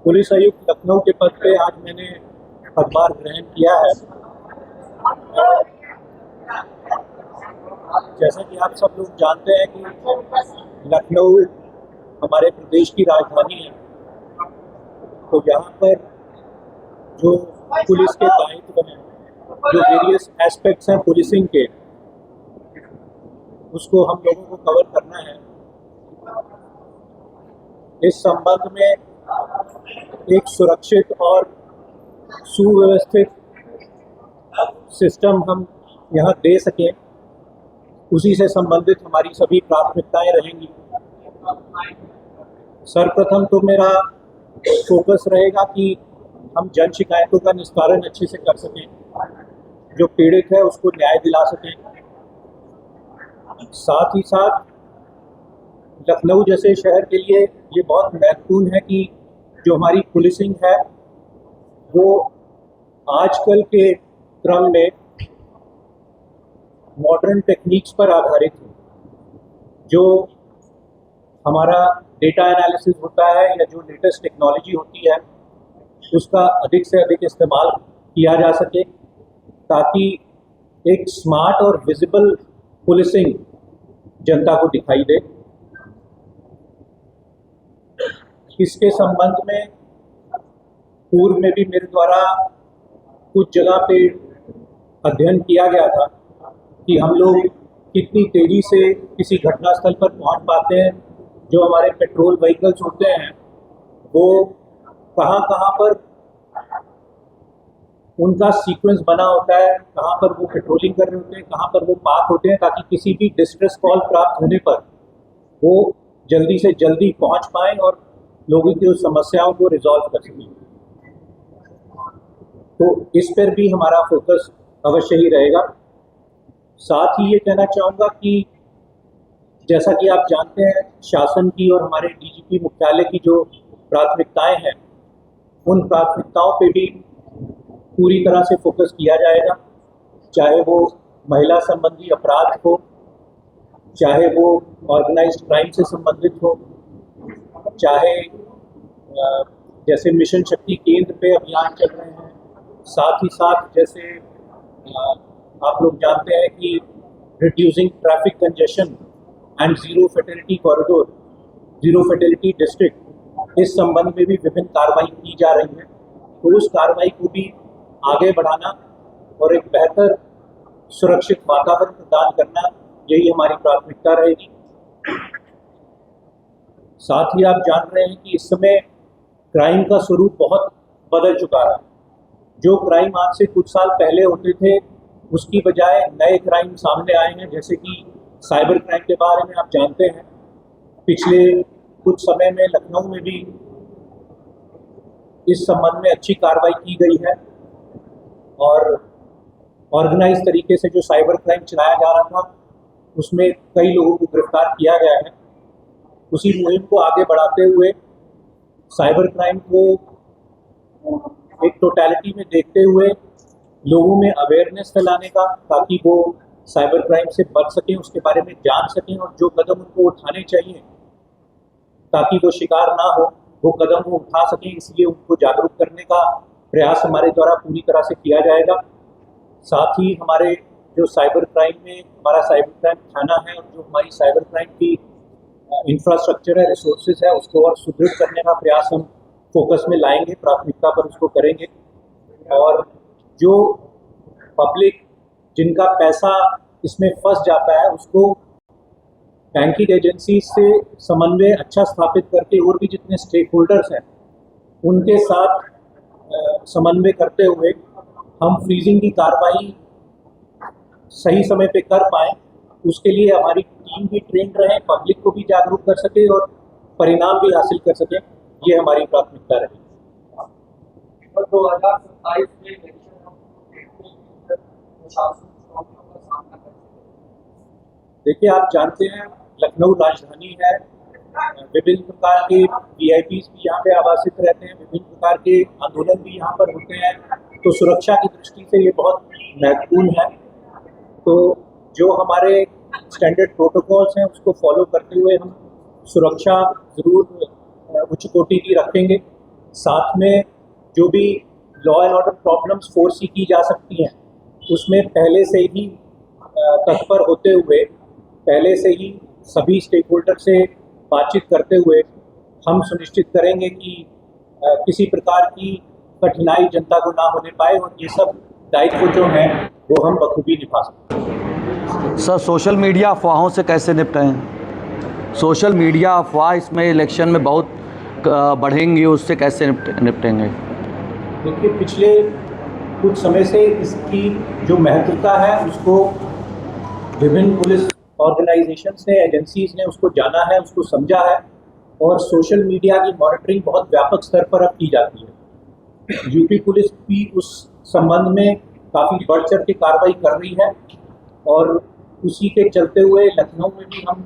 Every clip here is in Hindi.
पुलिस आयुक्त लखनऊ के पद पे आज मैंने पदभार ग्रहण किया है। जैसा कि आप सब लोग जानते हैं कि लखनऊ हमारे प्रदेश की राजधानी है, तो यहाँ पर जो पुलिस के दायित्व हैं, जो वेरियस एस्पेक्ट्स हैं पुलिसिंग के, उसको हम लोगों को कवर करना है। इस संबंध में एक सुरक्षित और सुव्यवस्थित सिस्टम हम यहाँ दे सकें, उसी से संबंधित हमारी सभी प्राथमिकताएं रहेंगी। सर्वप्रथम तो मेरा फोकस रहेगा कि हम जन शिकायतों का निस्तारण अच्छे से कर सकें, जो पीड़ित है उसको न्याय दिला सकें। साथ ही साथ लखनऊ जैसे शहर के लिए ये बहुत महत्वपूर्ण है कि जो हमारी पुलिसिंग है वो आजकल के क्रम में मॉडर्न टेक्निक्स पर आधारित है। जो हमारा डेटा एनालिसिस होता है या जो लेटेस्ट टेक्नोलॉजी होती है उसका अधिक से अधिक इस्तेमाल किया जा सके, ताकि एक स्मार्ट और विजिबल पुलिसिंग जनता को दिखाई दे। इसके संबंध में पूर्व में भी मेरे द्वारा कुछ जगह पे अध्ययन किया गया था कि हम लोग कितनी तेज़ी से किसी घटनास्थल पर पहुंच पाते हैं। जो हमारे पेट्रोल व्हीकल्स होते हैं वो कहाँ कहाँ पर उनका सीक्वेंस बना होता है, कहाँ पर वो पेट्रोलिंग कर रहे होते हैं, कहाँ पर वो पार्क होते हैं, ताकि किसी भी डिस्ट्रेस कॉल प्राप्त होने पर वो जल्दी से जल्दी पहुंच पाएँ और लोगों की उस समस्याओं को रिजॉल्व कर सकें। तो इस पर भी हमारा फोकस अवश्य ही रहेगा। साथ ही ये कहना चाहूँगा कि जैसा कि आप जानते हैं, शासन की और हमारे डीजीपी मुख्यालय की जो प्राथमिकताएं हैं, उन प्राथमिकताओं पे भी पूरी तरह से फोकस किया जाएगा। चाहे वो महिला संबंधी अपराध हो, चाहे वो ऑर्गेनाइज्ड क्राइम से संबंधित हो, चाहे जैसे मिशन शक्ति केंद्र पे अभियान चल रहे हैं, साथ ही साथ जैसे आप लोग जानते हैं कि reducing traffic congestion and zero fatality corridor, zero fatality district, इस संबंध में भी विभिन्न कार्रवाई की जा रही है। तो उस कार्रवाई को भी आगे बढ़ाना और एक बेहतर सुरक्षित वातावरण प्रदान करना, यही हमारी प्राथमिकता रहेगी। साथ ही आप जान रहे हैं कि इस समय क्राइम का स्वरूप बहुत बदल चुका है। जो क्राइम आज से कुछ साल पहले होते थे, उसकी बजाय नए क्राइम सामने आए हैं। जैसे कि साइबर क्राइम के बारे में आप जानते हैं, पिछले कुछ समय में लखनऊ में भी इस संबंध में अच्छी कार्रवाई की गई है और ऑर्गेनाइज तरीके से जो साइबर क्राइम चलाया जा रहा था उसमें कई लोगों को गिरफ्तार किया गया है। उसी मुहिम को आगे बढ़ाते हुए साइबर क्राइम को एक टोटलिटी में देखते हुए लोगों में अवेयरनेस फैलाने का, ताकि वो साइबर क्राइम से बच सकें, उसके बारे में जान सकें और जो कदम उनको उठाने चाहिए ताकि वो शिकार ना हो, वो कदम वो उठा सकें। इसलिए उनको जागरूक करने का प्रयास हमारे द्वारा पूरी तरह से किया जाएगा। साथ ही हमारे जो साइबर क्राइम में हमारा साइबर क्राइम थाना है और जो हमारी साइबर क्राइम की इंफ्रास्ट्रक्चर है, रिसोर्सेज है, उसको और सुदृढ़ करने का प्रयास हम फोकस में लाएंगे, प्राथमिकता पर उसको करेंगे। और जो पब्लिक जिनका पैसा इसमें फंस जाता है, उसको बैंकिंग एजेंसी से समन्वय अच्छा स्थापित करके और भी जितने स्टेक होल्डर्स हैं उनके साथ समन्वय करते हुए हम फ्रीजिंग की कार्रवाई सही समय पे कर पाएँ। उसके लिए हमारी टीम भी ट्रेन रहे, पब्लिक को भी जागरूक कर सके और परिणाम भी हासिल कर सके, ये हमारी प्राथमिकता रही। 2027 में देखिए, आप जानते हैं लखनऊ राजधानी है, विभिन्न प्रकार के वीआईपीज भी यहाँ पे आवासित रहते हैं, विभिन्न प्रकार के आंदोलन भी यहाँ पर होते हैं, तो सुरक्षा की दृष्टि से ये बहुत महत्वपूर्ण है। तो जो हमारे स्टैंडर्ड प्रोटोकॉल्स हैं उसको फॉलो करते हुए हम सुरक्षा ज़रूर उच्च कोटि की रखेंगे। साथ में जो भी लॉ एंड ऑर्डर प्रॉब्लम्स फोर्सी की जा सकती हैं उसमें पहले से ही तत्पर होते हुए, पहले से ही सभी स्टेक होल्डर से बातचीत करते हुए हम सुनिश्चित करेंगे कि किसी प्रकार की कठिनाई जनता को ना होने पाए और ये सब दायित्व जो हैं वो हम बखूबी निभा सकते। सर, सोशल मीडिया अफवाहों से कैसे निपटें? सोशल मीडिया अफवाह इसमें इलेक्शन में बहुत बढ़ेंगी, उससे कैसे निपटेंगे? देखिए, पिछले कुछ समय से इसकी जो महत्वता है उसको विभिन्न पुलिस ऑर्गेनाइजेशंस ने, एजेंसीज ने उसको जाना है, उसको समझा है और सोशल मीडिया की मॉनिटरिंग बहुत व्यापक स्तर पर अब की जाती है। यूपी पुलिस भी उस संबंध में काफ़ी बढ़ चढ़ के कार्रवाई कर रही है और उसी के चलते हुए लखनऊ में भी हम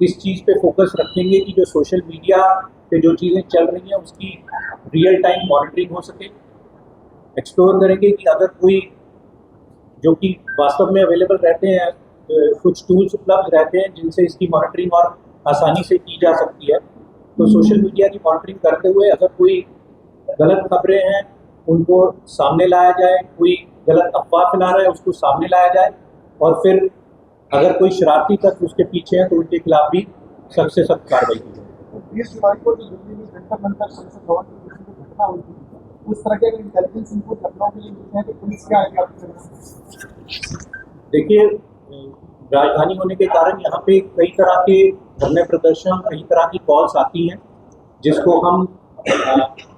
इस चीज़ पे फोकस रखेंगे कि जो सोशल मीडिया पे जो चीज़ें चल रही हैं उसकी रियल टाइम मॉनिटरिंग हो सके। एक्सप्लोर करेंगे कि अगर कोई जो कि वास्तव में अवेलेबल रहते हैं, कुछ टूल्स उपलब्ध रहते हैं जिनसे इसकी मॉनिटरिंग और आसानी से की जा सकती है, तो सोशल मीडिया की मॉनिटरिंग करते हुए अगर कोई गलत खबरें हैं उनको सामने लाया जाए, कोई गलत अफवाह फैला रहा है उसको सामने लाया जाए और फिर अगर कोई शरारती तत्व उसके पीछे है तो उनके खिलाफ भी सख्त से सख्त कार्रवाई की जाए। 20 जुलाई को जो दिल्ली में जंतर मंतर संसद भवन की किसी को घटना हुई थी, उस तरह के इंटेलिजेंस इनपुट लखनऊ के लिए मिलते हैं कि पुलिस क्या है? देखिए, राजधानी होने के कारण यहाँ पे कई तरह के धरने प्रदर्शन, कई तरह की कॉल्स आती हैं जिसको हम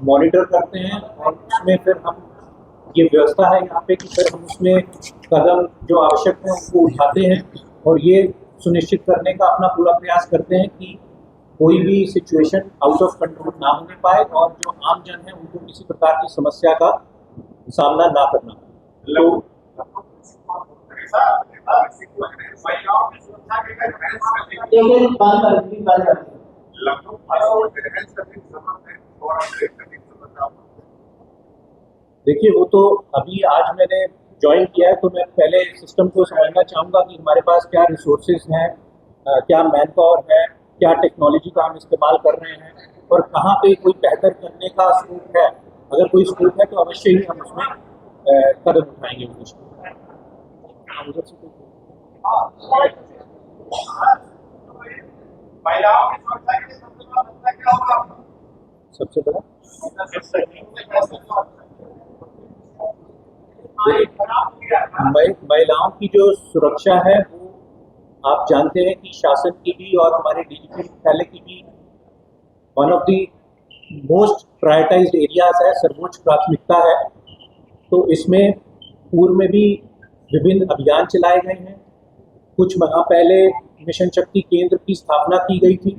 मॉनिटर करते हैं और उसमें फिर हम ये व्यवस्था है यहाँ पे कि फिर हम उसमें कदम जो आवश्यक है उनको उठाते हैं और ये सुनिश्चित करने का अपना पूरा प्रयास करते हैं कि कोई भी सिचुएशन आउट ऑफ कंट्रोल ना होने पाए और जो आम जन है उनको किसी प्रकार की समस्या का सामना ना करना पाए। देखिए, वो तो अभी आज मैंने ज्वाइन किया है तो मैं पहले सिस्टम को समझना चाहूँगा कि हमारे पास क्या रिसोर्सेज हैं, क्या मैन पावर है, क्या टेक्नोलॉजी का हम इस्तेमाल कर रहे हैं और कहाँ पे कोई बेहतर करने का स्कोप है। अगर कोई स्कोप है तो अवश्य ही हम उसमें कदम उठाएंगे। सबसे बड़ा महिलाओं की जो सुरक्षा है वो आप जानते हैं कि शासन की भी और हमारे डीजीपी मुख्यालय की भी one of the most prioritised areas है, सर्वोच्च प्राथमिकता है। तो इसमें पूर्व में भी विभिन्न अभियान चलाए गए हैं। कुछ माह पहले मिशन शक्ति केंद्र की स्थापना की गई थी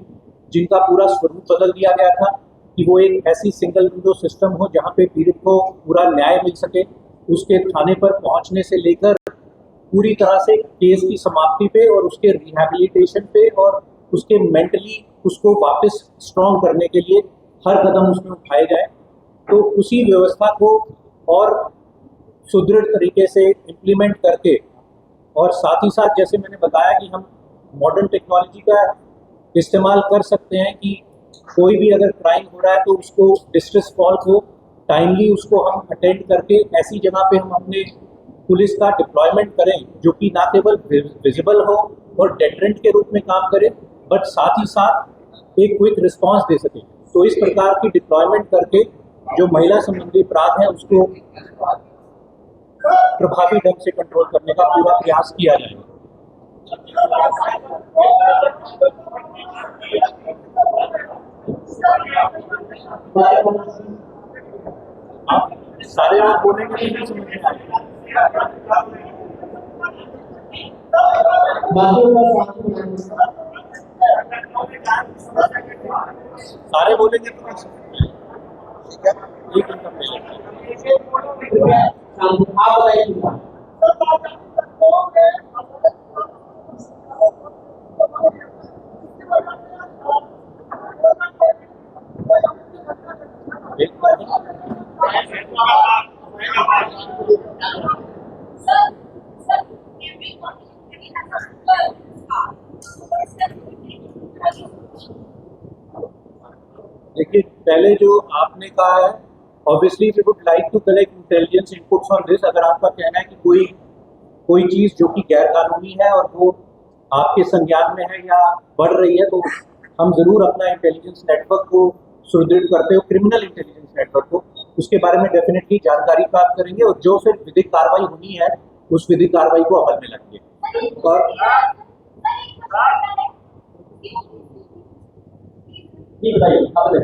जिनका पूरा स्वरूप बदल दिया गया था कि वो एक ऐसी सिंगल विंडो सिस्टम हो जहाँ पे पीड़ित को पूरा न्याय मिल सके, उसके थाने पर पहुँचने से लेकर पूरी तरह से केस की समाप्ति पे और उसके रिहैबिलिटेशन पे और उसके मेंटली उसको वापस स्ट्रॉन्ग करने के लिए हर कदम उसमें उठाए जाए। तो उसी व्यवस्था को और सुदृढ़ तरीके से इम्प्लीमेंट करके और साथ ही साथ जैसे मैंने बताया कि हम मॉडर्न टेक्नोलॉजी का इस्तेमाल कर सकते हैं कि कोई भी अगर क्राइम हो रहा है तो उसको डिस्ट्रेस कॉल को टाइमली उसको हम अटेंड करके ऐसी जगह पे हम अपने पुलिस का डिप्लॉयमेंट करें जो कि ना केवल विजिबल हो और डेटरेंट के रूप में काम करे बट साथ ही साथ एक क्विक रिस्पांस दे सके। तो इस प्रकार की डिप्लॉयमेंट करके जो महिला संबंधी अपराध है उसको प्रभावी ढंग से कंट्रोल करने का पूरा प्रयास किया जाएगा। आप सारे लोग बोलेंगे तो नहीं समझ में आएगा। सारे बोलेंगे तो नहीं समझ में आएगा। एक घंटा पहले आप बताइए। देखिए, पहले जो आपने कहा है, obviously we would like to collect intelligence inputs on this. अगर आपका कहना है कि कोई चीज़ जो कि गैर कानूनी है और वो आपके संज्ञान में है या बढ़ रही है, तो हम ज़रूर अपना इंटेलिजेंस नेटवर्क को सुदृढ़ करते हुए, क्रिमिनल इंटेलिजेंस नेटवर्क को, उसके बारे में डेफिनेटली जानकारी प्राप्त करेंगे और जो फिर विधिक कार्रवाई होनी है उस विधिक कार्रवाई को अमल में लाएंगे। और जी बताइए, अगले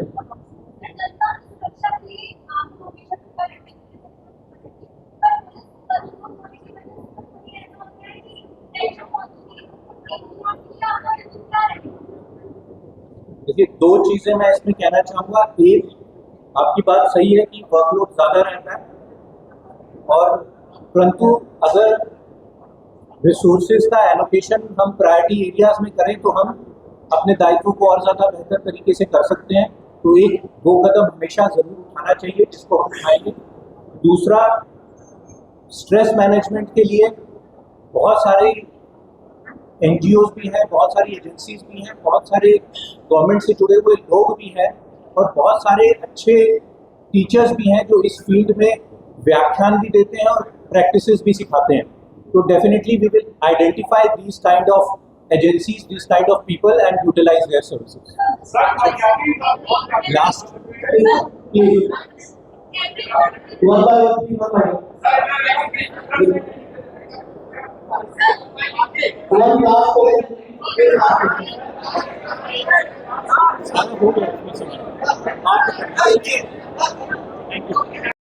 देखिए, दो चीज़ें मैं इसमें कहना चाहूँगा। एक, आपकी बात सही है कि वर्कलोड ज़्यादा रहता है, और परंतु अगर रिसोर्सेज का एलोकेशन हम प्रायोरिटी एरियाज में करें तो हम अपने दायित्वों को और ज़्यादा बेहतर तरीके से कर सकते हैं। तो एक वो कदम हमेशा ज़रूर उठाना चाहिए, जिसको हम उठाएंगे। दूसरा, स्ट्रेस मैनेजमेंट के लिए बहुत सारे NGOs भी हैं, बहुत सारी एजेंसीज भी हैं, बहुत सारे गवर्नमेंट से जुड़े हुए लोग भी हैं, और बहुत सारे अच्छे टीचर्स भी हैं जो इस फील्ड में व्याख्यान भी देते हैं और प्रैक्टिसेस भी सिखाते हैं। तो definitely we will identify these kind of agencies, this kind of people and utilise their services. Last हो गया।